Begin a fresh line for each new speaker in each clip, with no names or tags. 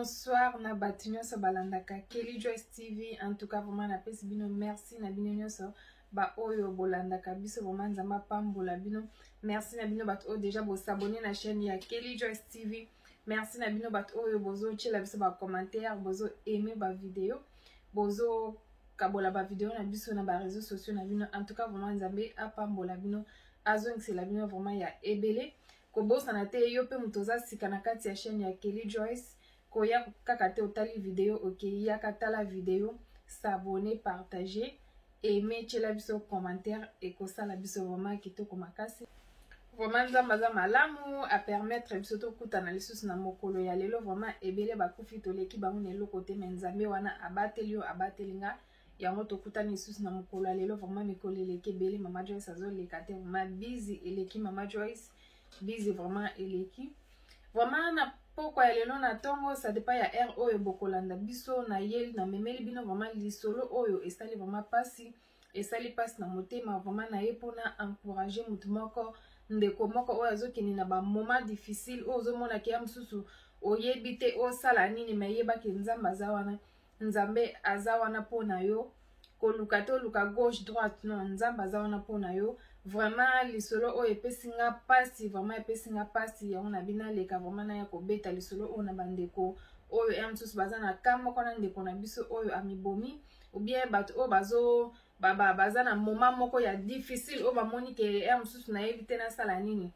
Bonsoir, na batinyo so balandaka Kelly Joyce TV. En tout cas, vraiment, na pesi bino merci na bino nyoso. Ba oyo bolandaka biso vraiment nzamba pambola bino. Merci na bino bat o déjà bo s'abonner na chaîne ya Kelly Joyce TV. Merci na bino bat oyo bozo chela biso ba commentaire, bozo aimer ba vidéo, bozo kabola ba vidéo na biso na ba réseaux sociaux na bino. En tout cas, vraiment nzambe apambola bino. Azong c'est la bino vraiment ya ebele. Kobosa na te yo pe mutoza sika na kati ya chaîne ya Kelly Joyce. Koya kakate otali vidéo, ok, ya katala vidéo, s'abonner, partager, aimer, chela biso commentaire et kosa la biso vraiment kitoko makasi. Vraiment nzambaza malamu a permettre biso to kutana lisusu na mokolo ya lelo vraiment ebele bakufi toleki bango nelo kote menzambe wana abateli yo abatelinga yango to kutana lisusu na mokolo ya lelo vraiment mikolo eleki ebele Mama Joyce azoleka te vraiment busy eleki Mama Joyce busy vraiment eleki vraiment na poko ya lelo na tongo ça dépend ya air oyo bokolanda biso na yeli na memeli bino vraiment lisolo oyo esali vraiment pasi esali pasi na motema vraiment na ye pona encourager mutu moko ndeko moko oyo azokini na ba moment difficile ozo mona ke amsusu oyebi te osala nini me yebaki nzambe azawana pona yo koluka to luka gauche droite non nzambe azawana pona yo vraiment lisolo oyo epesinga pasi vraiment epesinga pasi yango na bina leka vraiment na ya kobeta lisolo oyo na bandeko oyo amsusu baza na kamo kona ndeko na biso oyo amibomi ou bien bato oyo baza na moment moko ya difficile oyo bamoni ke amsusu na yebi te nasala nini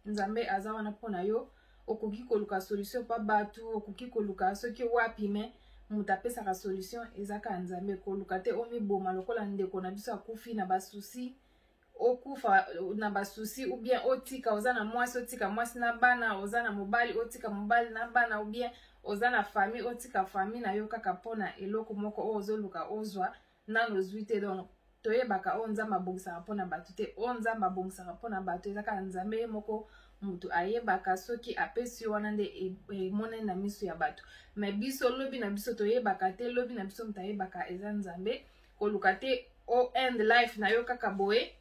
nzambe aza wana pona yo okoki koluka solution pa bato okoki koluka soki wapi me mutu apesaka solution ezaka nzambe koluka te omiboma lokola ndeko na biso akufi na basusi okufa na basusi ou bien otika oza na mwasi otika mwasi na bana oza na mobali otika mobali na bana ou bien oza na famille otika famille na yo kaka pona eloko moko oyo ozoluka ozwa nano ozwi te donc toyebaka oyo nzambe abongisaka mpona bato te oyo nzambe abongisaka mpona bato ezaka nzambe ye moko mutu ayebaka soki apesi wana nde emonani na miso ya bato me biso lobi na biso toyebaka te lobi na biso mutu ayebaka eza nzambe koluka te o end life na yo kaka boye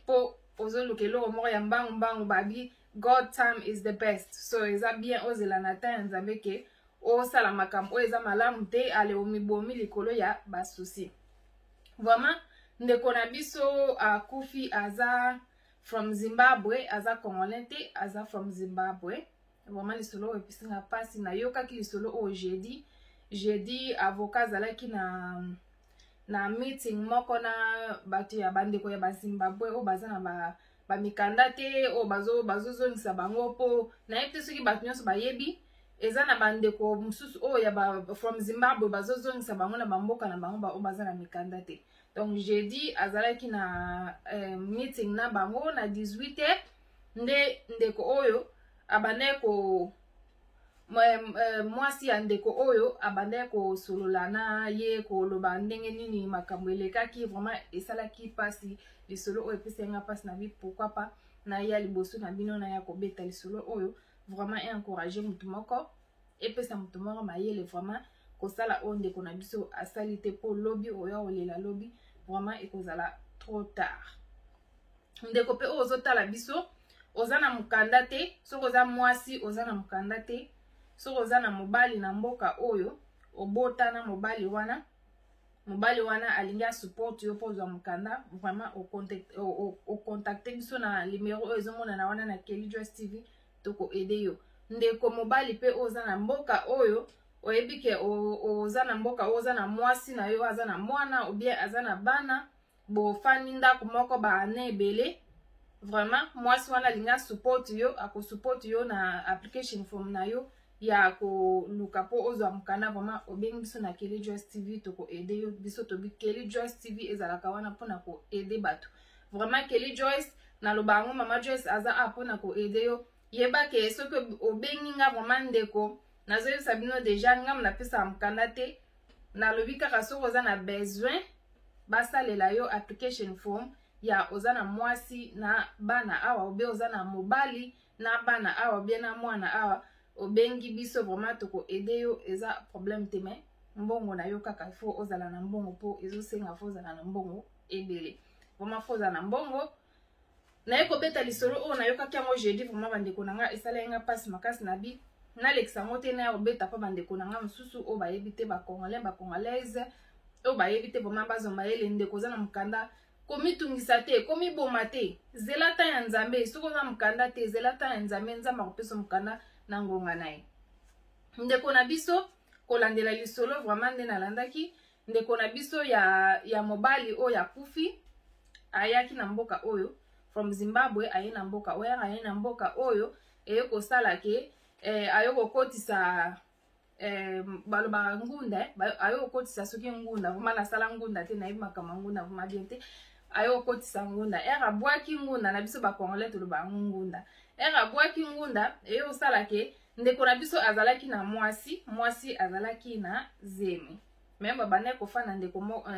po ozoluka eloko moko ya mbangu babi God time is the best so eza bien ozela na ta ya nzambe ke osala makambo oyo eza malamu te ale omibomi likolo ya basusi vraiment ndeko na biso akufi aza from Zimbabwe aza congolais te aza from Zimbabwe vraiment lisolo oyo episinga pasi na yokaki lisolo oyo jeudi avocat azalaki na meeting moko na bato ya bandeko ya bazimbabwe oyo baza na bamikanda te oyo bazozongisa bango po nayebi te soki bato nyonso bayebi eza na bandeko mosusu oyo ya from Zimbabwe bazozongisa bango na bamboka na bango oyo baza na mikanda te donc jeudi azalaki na meeting na bango na 18h nde ndeko oyo abandaki mwasi ya ndeko oyo abandaki kosolola na ye koloba ndenge nini makambo elekaki vraiment esalaki pasi lisolo oyo epesenga pasi na bi pourquoi pas na ya liboso na bino na ya kobeta lisolo oyo vraiment encourager mutu moko epesa mutu moko mayele vraiment kosala oyo ndeko na biso asali te po lobi oyo olela lobi vraiment ekozala trop tard ndeko pe oyo ozotala biso oza na mukanda te soki oza mwasi oza na mukanda te soki oza na mobali na mboka oyo obotana mobali wana alingi asupport yo po ozwa mukanda vraiment ocontacte biso na numéro oyo ezomonana wana na Kelly Joyce TV toko ede yo ndeko mobali pe oza na mboka oyo oyebi ke oza na mboka oza na mwasi na yo aza na mwana ou bien aza na bana bofandi ndako moko baane ebele vraiment mwasi wana alingi support yo akosupport yo na application form na yo ya koluka po ozwa mukanda vraiment obengi biso na Kelly Joyce TV toko ede yo biso tobi Kelly Joyce TV ezalaka wana mpona ko ede bato vraiment Kelly Joyce na lobango Mama Joyce aza apona ko ede yo yeba ke soki obengi nga vraiment ndeko nazoyebisa bino deja ngam napesa mukanda te nalobi kaka soki oza na besoin basalela yo application form ya oza na mwasi na bana awa obe oza na mobali na bana awa obe na mwana awa obengi biso vraiment toko ede yo eza problème te me mbongo na yo kaka fo ozala na mbongo po ezosenga fo ozala na mbongo ebele vraiment fo ozala na mbongo na ye kobeta lisolo oyo na yo kaki yango jeudi vraiment bandeko na nga esala yenga pasi makasi na bi na l'exango te na obeta pa bandeko na nga mosusu o bayebi te ba congolais ba congolaise o bayebi te vraiment bazomba yele ndeko za na mukanda komitungisa te komiboma te zela ta ya nzambe soko na mukanda te zela ta ya nzambe nzambe akopesa mukanda na ngonga na ye ndeko na biso kolandela lisolo vraiment nde nalandaki ndeko na biso ya mobali o ya kufi ayaki na mboka oyo from Zimbabwe aye na mboka oyo aye na mboka oyo eye kosala ke ayo kokotisa balobaka ngunda ayo kokotisa soki ngunda vraiment nasala ngunda te nayebi makambo ngunda vraiment bien te ayo kokotisa ngunda abwaki ngunda na biso bakongolais tolobaka ngunda abwaki ngunda eye kosala ke ndeko na biso azalaki na mwasi azalaki na zemi même babane kofana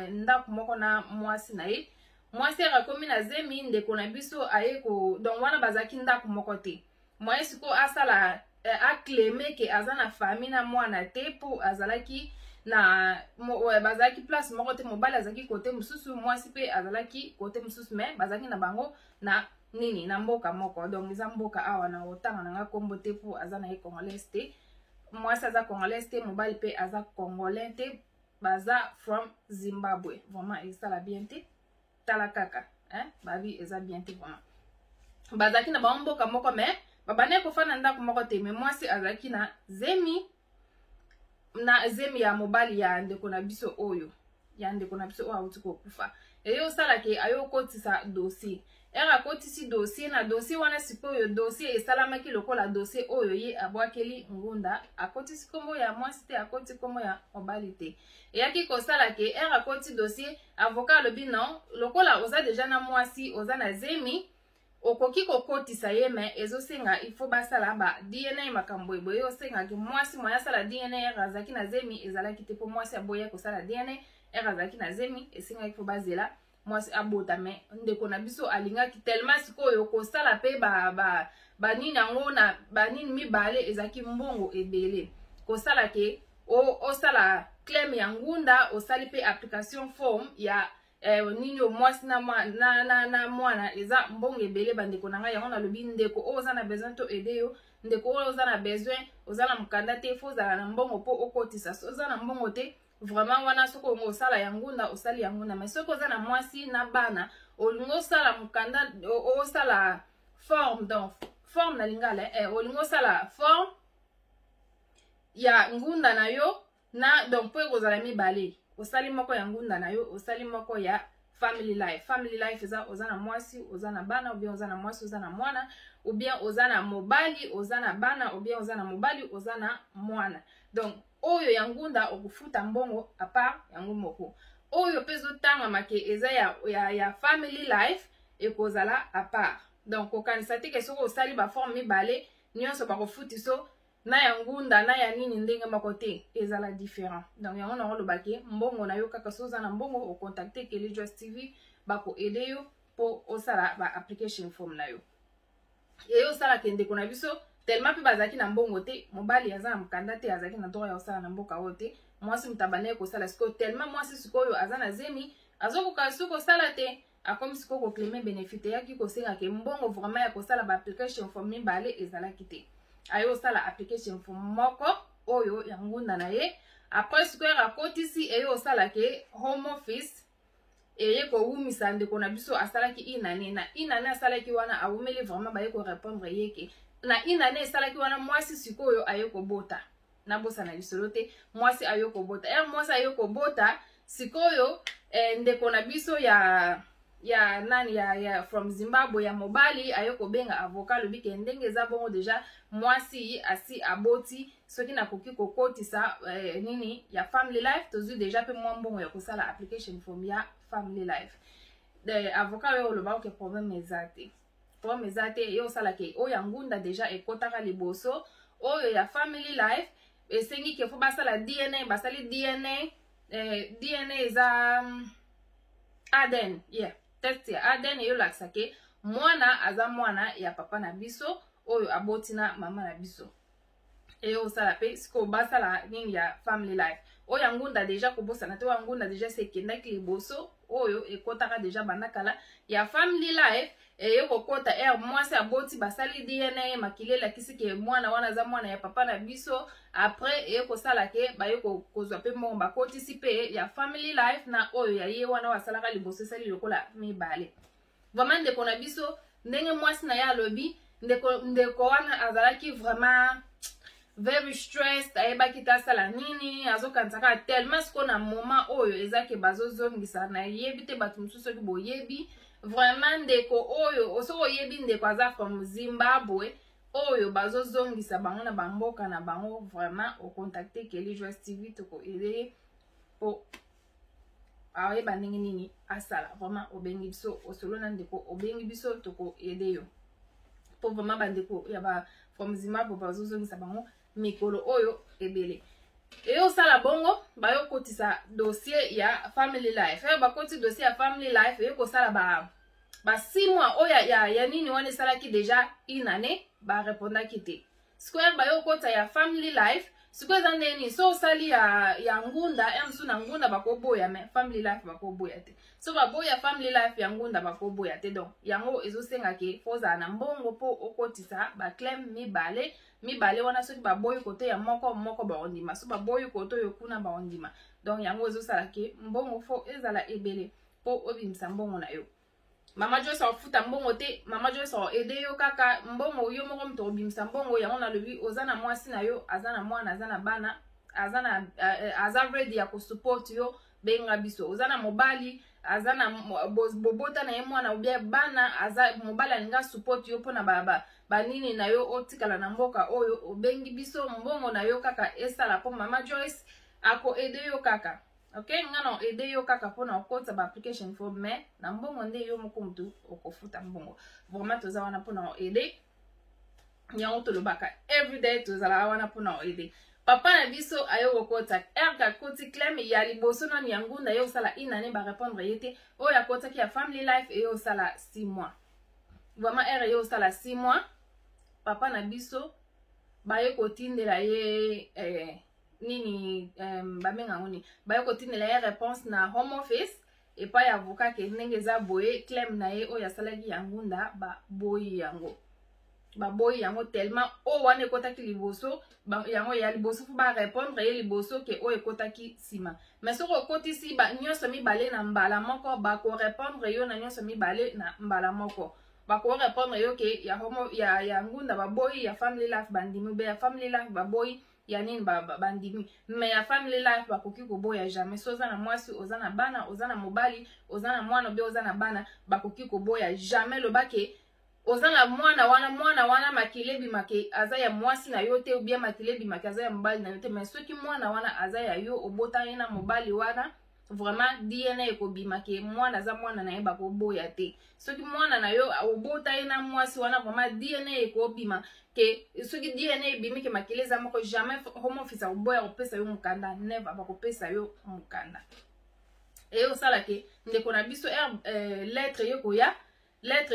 ndako moko na mwasi na ye mwasi akomi na zemi ndeko na biso aye ko donc wana bazalaki ndako moko te moye siko asala akleme ke aza na famille na mwana te po azalaki na bazalaki place moko te mobali azalaki kote mosusu mwasi pe azalaki kote mosusu mais bazalaki na bango na nini na mboka moko donc eza mboka awa na otanga na nga kombo te po aza na ye congolais te mwasi aza congolais te mobali pe aza congolais te baza from Zimbabwe vraiment ezala bien te tala kaka babi eza bien te vraiment bazalaki na bango mboka moko mais babane kofana ndako moko te mais mwasi azalaki na zemi ya mobali ya ndeko na biso oyo awuti kokufa eyo osalaki ayo kotisa dossier akotisi dossier na dossier wana sikoyo dossier esalamaki lokola dossier oyo ye abwakeli ngunda akotisi kombo ya mwasi te akoti kombo ya mobali te eyaki kosala ke akoti dossier avocat alobi non lokola oza deja na mwasi oza na zemi okoki kokotisa ye me ezosenga il faut basala ba DNA makambo eboye osengaki mwasi moya sala DNA azalaki na zemi ezalaki te po mwasi aboya kosala DNA azalaki na zemi esenga il faut bazela mwasi abota me ndeko na biso alingaki tellement sikoyo kosala pe banini yango na banini mibale ezalaki mbongo ebele kosala ke osala claim ya ngunda osali pe application form ya nini mwasi na mwana eza mbongo ebele bandeko na ngai yango nalobi ndeko oyo oza na besoin to ede yo ndeko oyo oza na besoin oza na mukanda te fo ozala na mbongo mpo okotisa so oza na mbongo te vraiment wana soko ongo osala ya ngunda osali ya ngunda mais soko oza na mwasi na bana olingo osala mukanda osala forme donc forme na lingala olingo osala forme ya ngunda na yo na donc po ekozala mibale osali moko ya ngunda na yo osali moko ya family life eza oza na mwasi oza na bana ou bien oza na mwasi oza na mwana ou bien oza na mobali oza na bana ou bien oza na mobali oza na mwana donc oyo ya ngunda okufuta mbongo a part yango moko oyo pe zotanga make eza ya family life ekozala a part donc okanisa te ke soko osali ba forme mibale nyonso bakofuti so na ya ngunda na ya nini ndenge moko te ezala différent donc yango na olobaki mbongo na yo kaka so oza na mbongo ocontacte Kelijos TV bako ede yo po osala ba application form na yo eyo osala kendeko na biso tellement pe bazaki na mbongo te mobali aza na mukanda te azaki na droit ya osala na mboka oyo te mwasi mutabane kosala sikoyo tellement mwasi sikoyo aza na zemi azokoka soko kosala te akomi sikoyo kokleme benefite yaki kosenga ke mbongo vraiment ya kosala ba application form mibale ezalaki te ayo osala application form moko oyo ya ngunda na ye après sikoyo akotisi eyo osala ke home office eye kowumisa ndeko na biso asalaki inane asalaki wana awumeli vraiment baye korépondre yeke na inane esalaki wana mwasi sikoyo aye kobota nabosa na lisolo te mwasi aye kobota mwasi aye kobota sikoyo ndeko na biso ya nani ya from Zimbabwe ya mobali aye kobenga avocat lobi ke ndenge eza bongo deja mwasi asi aboti soki nakoki kokotisa nini ya family life tozwi deja pe mwa mbongo ya kosala application form ya family life avocat oyo olobaka ke problème eza te ye osala ke oyo ya ngunda deja ekotaka liboso oyo ya family life esengi ke fo basala DNA basali DNA eza ADN test ya ADN eyolakisa ke mwana aza mwana ya papa na biso oyo aboti na mama na biso eyo osala pe siko basala nini ya family life oyo ya ngunda deja kobosana te oyo ya ngunda deja sekendaki liboso oyo ekotaka deja bandakala ya family life eye kokota mwasi aboti basali DNA makile la kisi ke mwana wana za mwana ya papa na biso après eye kosala ke baye kozwa pe mbongo bakotisi pe ya family life na oyo ya ye wana wasalaka liboso sali lokola mibale. Vraiment ndeko na biso ndenge mwasi na ya lobi ndeko wana azalaki vraiment very stressed ayebaki tasala nini azokanisaka tellement siko na moment oyo ezake bazozongisa na yebi te bato mosusu soki boyebi vraiment ndeko oyo soko oyebi ndeko aza from Zimbabwe oyo bazozongisa bango na bamboka na bango vraiment ocontacte Kelly Joyce TV toko ede po ayeba ndenge nini asala vraiment obengi biso osolo na ndeko obengi biso toko ede yo po vraiment bandeko ya ba from Zimbabwe bazozongisa bango mikolo oyo ebele. Eyo sala bongo bayo kotisa dossier ya family life. Eyo bakoti dossier ya family life eyo kosala ba 6 mois oya ya nini wane sala ki deja une année ba répondre kite. Square bayo kota ya family life square za neni so sali ya ngunda emsu na ngunda bakoboya me family life bakoboya te. So baboya family life ya ngunda bakoboya te donc yango ezosenga ke foza na mbongo po okotisa ba claim mibale wana soki baboyi kote ya moko baondima so baboyi kote yo kuna baondima donc yango ezosala ke mbongo fo ezala ebele po obimisa mbongo na yo. Mama Joyce ofuta mbongo te, Mama Joyce ede yo kaka mbongo yo moko mto obimisa mbongo yango na lobi ozana mwasi na yo azana mwana azana bana aza ready ya kusupport yo benga biso ozana mobali azana bobota na ye mwana ubia bana aza mobali alinga support yo pona banini na yo otikala na mboka oyo obengi biso mbongo na yo kaka esala po Mama Joyce ako ede yo kaka. Okay, ngano ede yo kaka pona okota ba application form me na mbongo nde yo moko mtu okofuta mbongo. Vraiment toza wana pona ede. Nyango tolobaka everyday toza wana pona ede. Papa na biso ayo kokota erga koti claim ya liboso na nyangunda yo sala inane ba répondre yete o ya kota ki ya family life e yo sala 6 mois. Vraiment er yo sala 6 mois. Papa na biso bayo kotindela ye nini bamenga ngoni bayo kotindela ye réponse na home office et pas ya avocat ke ndenge za boye claim na ye o ya salaki ya ngunda ba boyi yango tellement o wane kotaki liboso yango ya liboso fu ba répondre ye liboso ke o ekotaki sima mais soko kotisi ba nyonso mibale na mbala moko ba ko répondre yo na nyonso mibale na mbala moko ba ko répondre yo ke ya ngunda ba boyi ya family life bandimi be ya family life ba boyi ya nini bandimi mais ya family life bakoki koboya jamais so ozana mwasi ozana bana ozana mobali ozana mwana be ozana bana bakoki koboya jamais lobake ozana mwana wana makile bimake aza ya mwasi na yo te ou bien makile bimake aza ya mobali na yo te mais soki mwana wana aza ya yo obota ye na mobali wana vraiment DNA ekobimake mwana aza mwana na ye bakoboya te soki mwana na yo obota ye na mwasi wana vraiment DNA ekobima ke soki DNA ebimi ke makile za moko jamais home office akoboya kopesa yo mukanda never bakopesa yo mukanda eyo sala ke ndeko na biso lettre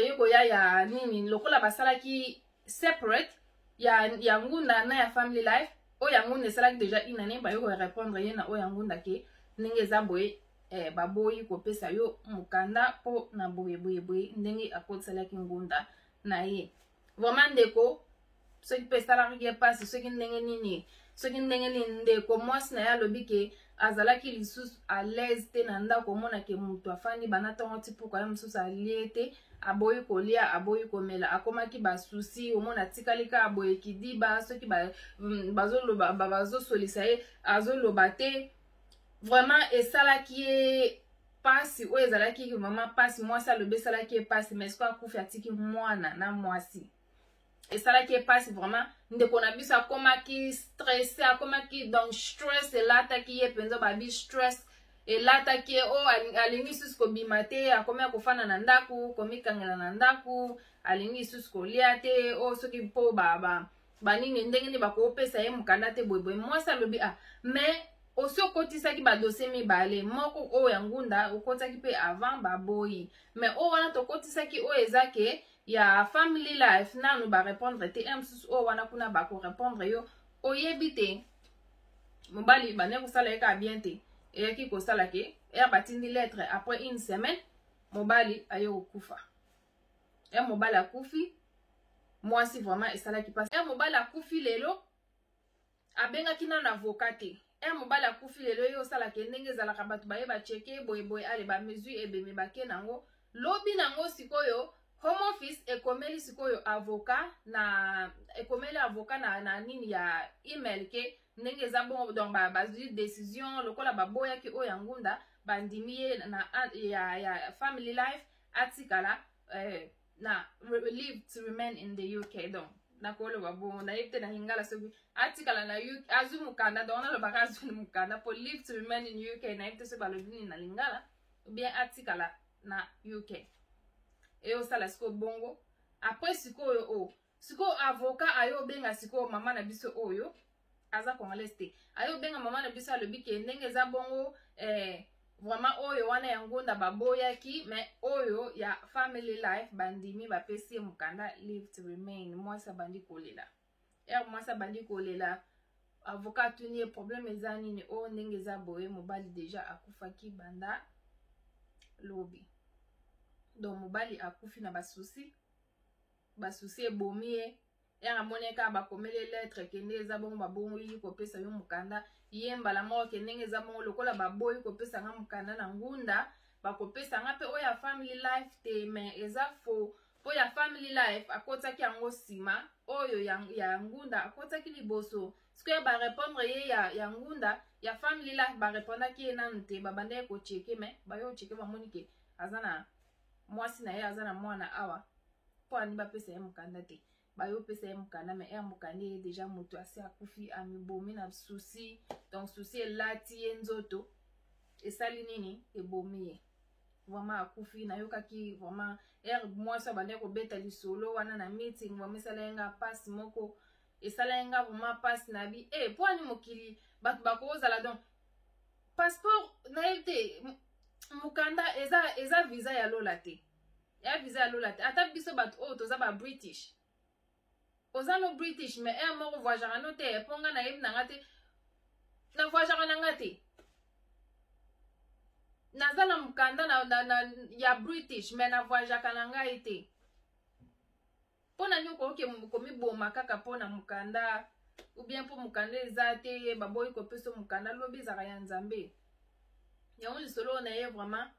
yoko ya nini lokola basala ki separate ya ngunda na ya family life o ya ngunda sala ki deja inane ba yoko répondre ye na o ya ngunda ke ndenge za boye baboyi kopesa yo mukanda po na boye ndenge akotala ki ngunda na ye vraiment ndeko soki pesa la ki passe soki ndenge nini ndeko mwasi na ya lobi ke azalaki lisusu à l'aise te na ndako mona ke mutu afandi banatongo ti puka ya mususu alie te aboyi kolia aboyi komela akomaki basusi omona tikalika aboye kidiba soki bazoloba bazosolisa ye azoloba te vraiment esalaki ye pasi oyo ezalaki vraiment pasi mwasi alobi esalaki ye pasi mais siko akufi atiki mwana na mwasi esalaki ye pasi vraiment ndeko na biso akomaki stressé akomaki donc stress elataki ye mpenza babi stress elataki ye o alingi susu kobima te akomi akofanda na ndaku komikangela na ndaku alingi susu kolia te o soki mpo banini ndenge nini bakopesa ye mukanda te boyeboye mwasi alobi mais osi okotisaki badosie mibale moko oyo ya ngunda okotisaki mpe avant baboyi mais oyo wana tokotisaki oyo eza ke ya family life nanu ba répondre te msusu o wana kuna ba ko répondre yo oyebi te mobali bane kosala eka bien te eyaki kosala ke batindi lettre après une semaine mobali ayo kokufa mobali akufi mwasi vraiment esalaki mpasi mobali akufi lelo abengaki nano avocat te mobali akufi lelo ye osalaka ndenge ezalaka bato bayeba cheke boyeboye ale bamesure ebeme bake nango lobi nango sikoyo home office ekomeli sikoyo avocat na nini ya email ke ndenge eza bongo donc bazwi décision lokola baboyaki oyo ya ngunda bandimi ye ya family life atikala na live to remain in the UK donc nakoloba bongo nayebi te na lingala soki atikala na UK azwi mukanda donc nalobaka azwi mukanda po live to remain in UK nayebi te soki balobi nini na lingala ou bien atikala na UK eyosala sikoyo bongo apres sikoyo sikoyo avocat ayobenga sikoyo mama na biso oyo aza congolaise te ayobenga mama na biso alobi ke ndenge eza bongo vraiment oyo wana ya ngunda baboyaki mais oyo ya family life bandimi bapesi ye mukanda live to remain mwasi abandi kolela mwasi abandi kolela avocat atuni ye problème eza nini oyo ndenge eza boye mobali deja akufaki banda lobi donc mobali akufi na basusi ebomi ye amoni kaka bakomeli lettre kende eza bongo babongoyi kopesa yo mukanda ye mbala moko ke ndenge eza bongo lokola baboyi kopesa nga mukanda na ngunda bakopesa nga mpe oyo ya family life te mais eza faux po ya family life akotaki yango nsima oyo ya ngunda akotaki liboso sikoyo barépondre ye ya ngunda ya family life barépondaki ye nanu te babanda ye kocheke mais bayo ocheke bamoni ke aza na mwasi na ye aza na mwana awa po ani bapesa ye mukanda te bayopesa ye mukanda mais mukanda ye deja moto asi akufi amibomi na susi donc susi elati ye nzoto esali nini ebomi ye vraiment akufi nayokaki vraiment mwasi abandaki kobeta lisolo wana na meeting vraiment esala ye nga pasi moko esala ye nga vraiment pasi na bi po ani mokili bato bakozala donc passeport nayebi te mukanda eza visa ya lola te ata biso bato oyo toza ba British oza no British mais moko voyageaka no te ponga nayebi nanga te na voyageaka nanga te naza na mukanda ya British mais na voyageaka na ngai te mpona nini okoki komiboma kaka mpona mukanda ou bien mpo mukanda eza te baboyi kopesa mukanda lobi ezaka ya nzambe yango lisolo oyo naye vraiment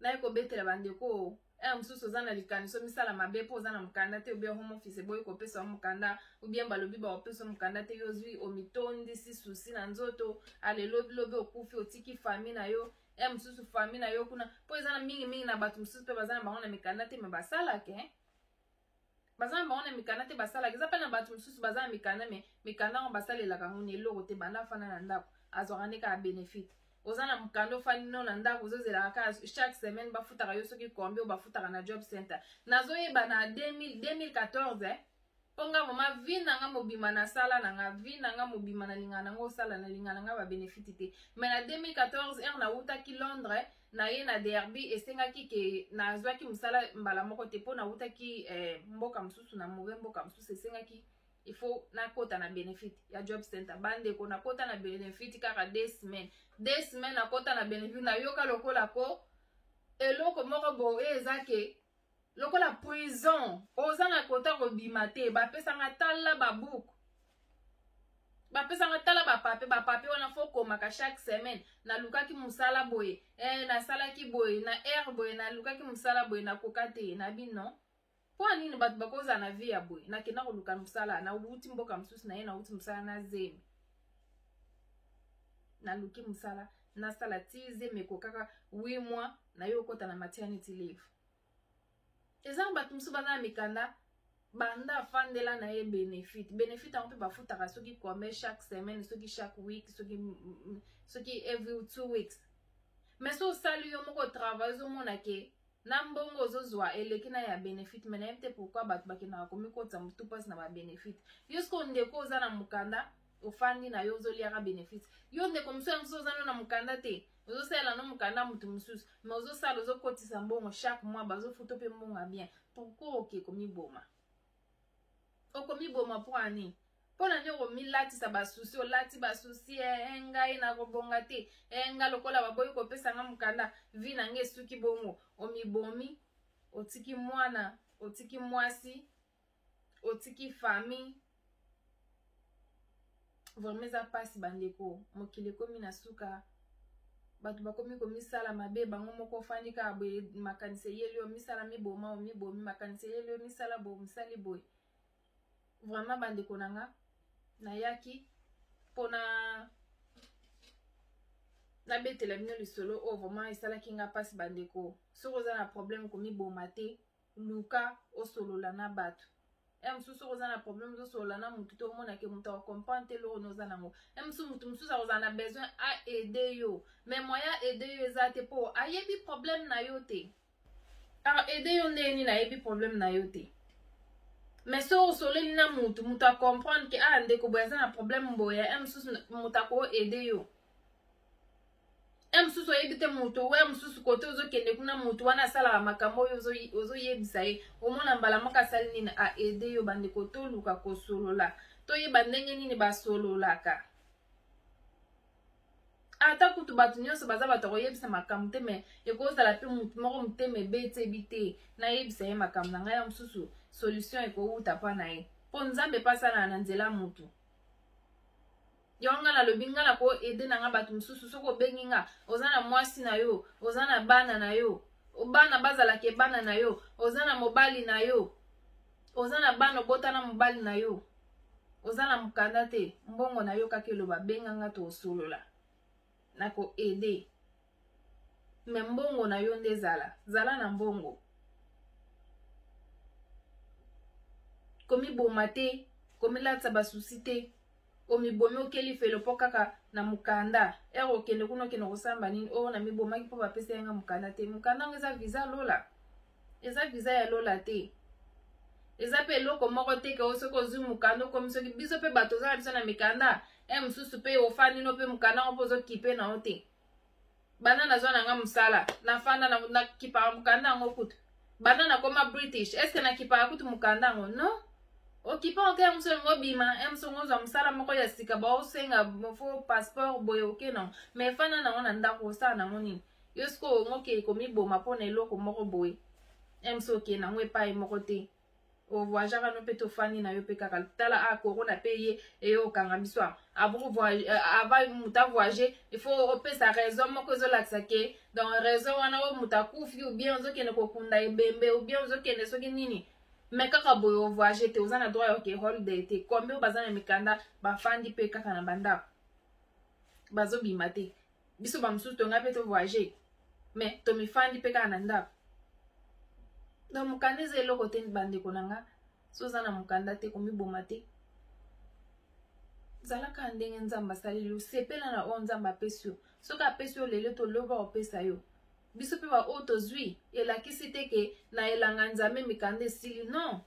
naye kobetela bandeko mosusu oza na likaniso misala mabe mpo oza na mukanda te ou bien home office eboyi kopesa mukanda ou bien balobi bakopesa mukanda te yo ozwi omitondisi susi na nzoto ale lobi okufi otiki fami na yo mosusu fami na yo kuna mpo eza na mingi na bato mosusu mpe baza na bango na mikanda te me basalake baza na bango na mikanda te basalaka eza mpe na bato mosusu baza na mikanda me mikanda ngo basalelaka ngo na eloko te banda afanda na ndako azwaka nde kaka benefite oza na mukanda ofandi no na ndako ozozelaka kaka chaque semaine bafutaka yo soki kombi oyo bafutaka na job center nazoyeba na 2014 mponga mama vi nanga mobima na sala nanga vi nanga mobima na lingana nanga osala na lingana nanga babenefiti te mais na 2014 nautaki Londres na ye na derby esengaki ke nazwaki mosala mbala moko te mpo nautaki mboka mosusu na move mboka mosusu esengaki il faut nakota na benefit ya job center bandeko nakota na benefit kaka 2 semaines nakota na benefit nayoka lokola ko eloko moko boye eza ke lokola prison oza na kota kobima te bapesanga tala babuku bapesanga tala bapape wana fo komaka chaque semaine nalukaki mosala boye nasalaki boye na air boye nalukaki mosala boye nakoka te na bino mpo nini bato bakozala na vie ya boye nakenda koluka mosala nauti mboka mosusu na ye nauti mosala na zemi naluki mosala nasala ti zemi ekokaka 8 mois na yo okota na maternity leave eza bato mosusu baza na mikanda banda afandela na ye benefit yango mpe bafutaka soki kome chaque semaine soki chaque week soki every 2 weeks mais so osali yo moko travail ozomona ke na mbongo ozozwa eleki na ya benefit me na ye te pourkui bato bakendaka komikotisa motu mpasi na babenefit yo siko ndeko oza na mukanda ofandi na yo ozoliaka benefit yo ndeko mosusu oza no na mukanda te ozosalela no mukanda motu mosusu me ozosala ozokotisa mbongo chaque mois bazofuta mpe mbongo ya bien pourkui oke komiboma okomiboma mpo ani mpo na nini okomilatisa basusi olati basusi ngai nakobonga te nga lokola baboyi kopesanga mukanda vi na ngai esuki bongo omibomi otiki mwana, otiki mwasi, otiki famille. Vraiment ça passe bandeko. Mokili komi na suka. Batu bakomi komisala mabe bango moko fandi ka boye makanise yeli o misala miboma o mibomi makanise yeli o misala bo misali boye. Vraiment bandeko nanga na yaki pona na betela bino lisolo o vraiment esala kinga passe bandeko. Soko za na problème komi boma te luka o solola na batu. Msusu koza na problème zo solola na mutu to mona ke mutu comprendre te lo noza nango. Mutu mususu koza na besoin a aider yo. Mais moya aider yo ezate po ayebi problème na yo te. Alors aider yo ndeni na yebi problème na yo te. Mais so soleli na mutu mutu comprendre ke ndeko boya za na problème boya msusu mutu ko aider yo. Msusu yebite mutu we msusu kote ozo kende kuna mutu wana sala makambo yo ozo yebisa ye omona mbala maka sali nini a aider yo bande koto luka ko solola to yeba ndenge nini ba sololaka ata kutu batu nyonso baza bato ko yebisa makambo te me ekozala pe mutu moko muteme bete bite na yebisa ye makambo na ngai msusu solution ekouta pa na ye po nzambe pasala na nzela mutu. Yonga na lobinga na ko ede na nga batu msusu soko benginga ozana mwasi na yo ozana bana na yo bana bazala ke bana na yo ozana mobali na yo ozana bana bota na mobali na yo ozana mukanda te mbongo na yo kake loba benganga to solola na ko ede me mbongo na yo nde zala na mbongo komi bomate komi latsa basusi te omibomi okeli felo po kaka na mukanda ero kende kuno kende kosamba nini o na mibomaki po bapesa yanga mukanda te mukanda ngo eza visa lola eza visa ya lola te eza pe eloko moko te ke osoko ozwi mukanda okomi soki biso pe bato oza na biso na mikanda mosusu pe ofandi no pe mukanda ngo mpo ozokipe na yo te bana nazwa nanga mosala nafanda na kipaka mukanda yango kutu bana nakoma British eske na kipaka kutu mukanda yango no okipa oke mso ngobima mso ngozwa msala moko ya sika ba osenga mfo passeport boye oke non mais fana na ngona ndako sa na ngoni yosko ngoke komi boma pona eloko moko boye mso ke na ngwe pa moko te o voyage ka no pe to fani na yo pe kaka tala a corona pe ye e o kanga biswa abu voyage ava muta voyager il faut opesa raison moko zo laksa ke dans raison wana o muta kufi ou bien zo kene ko kunda ebembe ou bien zo kene soki nini. Mais kaka boye o voyage te ozana droit yo ke holiday te kombe o bazana mikanda bafandi pe kaka na banda bazo bima te biso ba msusu to nga pe to voyage mais to mifandi pe kaka na ndako donc mukanda eza eloko te bandeko nanga so ozana mukanda te komi boma te zalaka ndenge nzambe asaleli yo sepela na o nzambe apesi yo soki apesi yo lelo toloba opesa yo biso pe ba o tozwi elakisi te ke na elanga nzambe mikanda esili non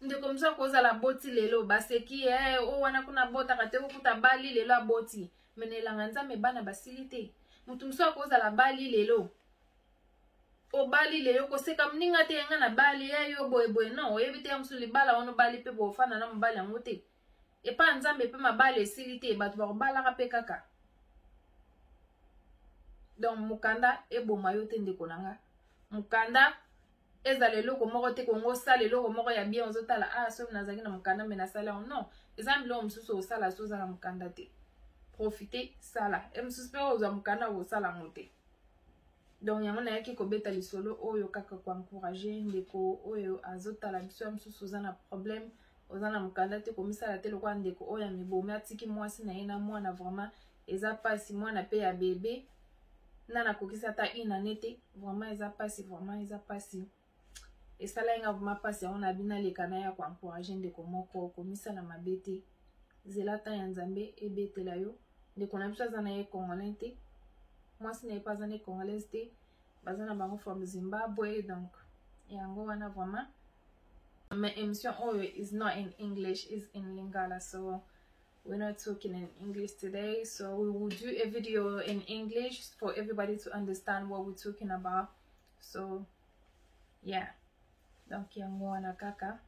ndeko mso kozala boti lelo baseki o wana kuna botaka te okuta bali lelo aboti me na elanga nzambe bana basili te mutu mso kozala bali lelo obali lelo koseka mninga te yanga na bali yo boyeboye non oyebi te mso libala ono bali pe bofana na mobali yango te epa nzambe pe mabali esili te bato bakobalaka pe kaka. Donc mukanda eboma yo te ndeko nanga mukanda ezala eloko moko te kongo sala eloko moko ya bien ozotala soki nazalaki na mukanda me nasala non eza biloko mosusu osala so ozala mukanda te profite sala mosusu mpe ozwa mukanda okosala ngo te. Donc yango nayaki kobeta lisolo oyo kaka koencourage ndeko oyo azotala biso ya mosusu oza na problème oza na mukanda te komisala te lokola ndeko oyo ya mibomi atiki mwasi na ye na mwana vraiment eza pasi mwana pe ya bebe nana kokisa ta inane te vraiment eza pasi vraiment eza pasi esala yenga vraiment pasi yango na bina leka na ya koencourage ndeko moko komisala mabe te zela ta ya nzambe ebetela yo ndeko na biso aza na ye congolais te mwasi na ye pa aza na ye congolaise te baza na bango from Zimbabwe donc yango wana vraiment my emission oyo is not in English, is in Lingala, so we're not talking in English today, so we will do a video in English for everybody to understand what we're talking about. So yeah, donc yango wana kaka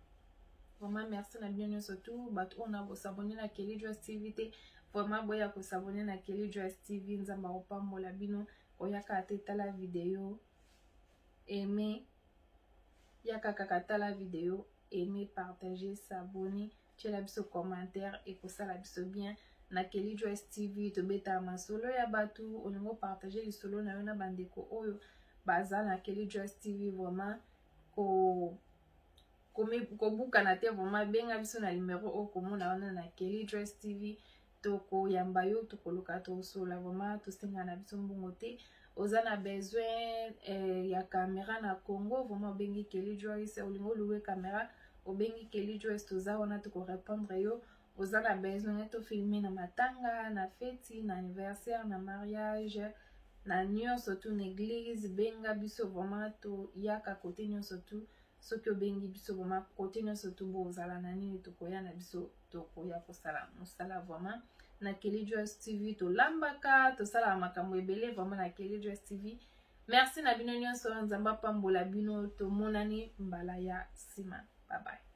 vraiment merci na bien surtout but on a s'abonner na Kelly Joyce TV te vraiment boya ko s'abonner na Kelly Joyce TV nzamba opambola bino oyaka ateta la video aimer yaka kaka la vidéo, aimer, partager, s'abonner, tia la biso commentaire et pour ça la biso bien na Kelly Joyce TV to beta masolo ya batu olingo partager les solo na yo na bandeko oyo baza na Kelly Joyce TV vraiment ko buka na te vraiment benga biso na numéro o komona wana na Kelly Joyce TV toko yamba yo tokoluka to sola vraiment to senga na biso mbongo te oza na besoin ya caméra na Congo vraiment bengi Kelly Joyce olingo louer caméra obengi Kelly Joyce toza wana toko répondre yo oza na besoin to filmer na matanga na feti na anniversaire na mariage na nyonso tu na église benga biso vraiment to yaka côté nyonso tu soki obengi biso vraiment côté nyonso tu bozala na nini tokoya na biso tokoya kosala mosala vraiment na Kelly Joyce TV tolambaka tosala makambo ebele vraiment na Kelly Joyce TV. Merci na bino nyonso nzamba pambola bino tomonani mbala ya sima. Bye bye.